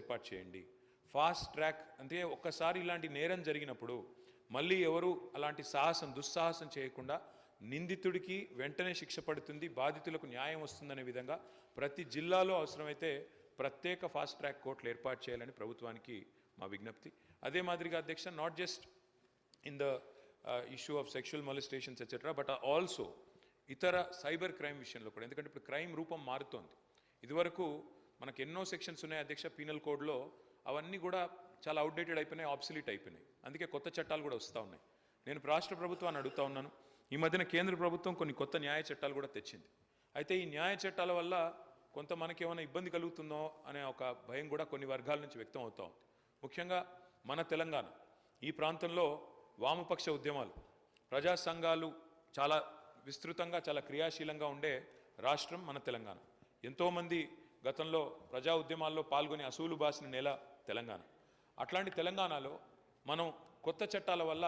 ఏర్పాటు చేయండి. Fast track అంటే ఒక్కసారి ఇలాంటి నేరం జరిగినప్పుడు మళ్ళీ ఎవరు అలాంటి దుస్సాహసం చేయకుండా నిందితుడికి వెంటనే శిక్ష పడుతుంది, బాధితులకు న్యాయం వస్తుందనే విధంగా ప్రతి జిల్లాలో అవసరమైతే ప్రత్యేక ఫాస్ట్ ట్రాక్ కోర్టులు ఏర్పాటు చేయాలని ప్రభుత్వానికి మా విజ్ఞప్తి. అదే మాదిరిగా అధ్యక్ష, not just in the issue of sexual మొలిస్టేషన్స్ etcetera, but also ఇతర సైబర్ క్రైమ్ విషయంలో కూడా. ఎందుకంటే ఇప్పుడు క్రైమ్ రూపం మారుతోంది. ఇదివరకు మనకు ఎన్నో సెక్షన్స్ ఉన్నాయి అధ్యక్ష పీనల్ కోడ్లో, అవన్నీ కూడా చాలా అవుట్డేటెడ్ అయిపోయినాయి, ఆబ్సలీట్ అయిపోయినాయి. అందుకే కొత్త చట్టాలు కూడా వస్తూ ఉన్నాయి. నేను రాష్ట్ర ప్రభుత్వాన్ని అడుగుతా ఉన్నాను, ఈ మధ్యన కేంద్ర ప్రభుత్వం కొన్ని కొత్త న్యాయ చట్టాలు కూడా తెచ్చింది. అయితే ఈ న్యాయ చట్టాల వల్ల కొంత మనకేమైనా ఇబ్బంది కలుగుతుందో అనే ఒక భయం కూడా కొన్ని వర్గాల నుంచి వ్యక్తం అవుతూ ఉంది. ముఖ్యంగా మన తెలంగాణ ఈ ప్రాంతంలో వామపక్ష ఉద్యమాలు, ప్రజా సంఘాలు చాలా విస్తృతంగా చాలా క్రియాశీలంగా ఉండే రాష్ట్రం మన తెలంగాణ. ఎంతోమంది గతంలో ప్రజా ఉద్యమాల్లో పాల్గొని అసూలు బాసిన నేల తెలంగాణ. అట్లాంటి తెలంగాణలో మనం కొత్త చట్టాల వల్ల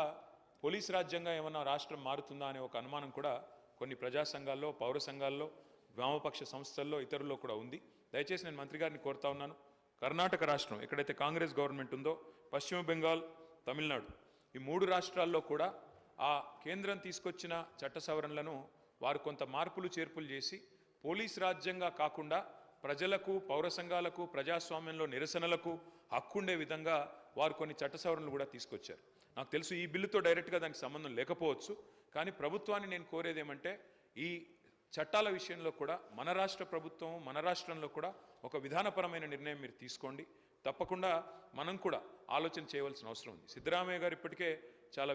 పోలీస్ రాజ్యంగా ఏమన్నా రాష్ట్రం మారుతుందా అనే ఒక అనుమానం కూడా కొన్ని ప్రజా సంఘాల్లో, పౌర సంఘాల్లో, వామపక్ష సంస్థల్లో, ఇతరుల్లో కూడా ఉంది. దయచేసి నేను మంత్రి గారిని కోరుతా ఉన్నాను, కర్ణాటక రాష్ట్రం ఎక్కడైతే కాంగ్రెస్ గవర్నమెంట్ ఉందో, పశ్చిమ బెంగాల్, తమిళనాడు, ఈ 3 రాష్ట్రాల్లో కూడా ఆ కేంద్రం తీసుకొచ్చిన చట్ట సవరణలను వారు కొంత మార్పులు చేర్పులు చేసి పోలీస్ రాజ్యంగా కాకుండా ప్రజలకు, పౌర సంఘాలకు, ప్రజాస్వామ్యంలో నిరసనలకు హక్కుండే విధంగా వారు కొన్ని చట్ట సవరణలు కూడా తీసుకొచ్చారు. నాకు తెలుసు ఈ బిల్లుతో డైరెక్ట్గా దానికి సంబంధం లేకపోవచ్చు, కానీ ప్రభుత్వాన్ని నేను కోరేది ఏమంటే ఈ చట్టాల విషయంలో కూడా మన రాష్ట్ర ప్రభుత్వం, మన రాష్ట్రంలో కూడా ఒక విధానపరమైన నిర్ణయం మీరు తీసుకోండి. తప్పకుండా మనం కూడా ఆలోచన చేయవలసిన అవసరం ఉంది. సిద్ధరామయ్య గారు ఇప్పటికే చాలా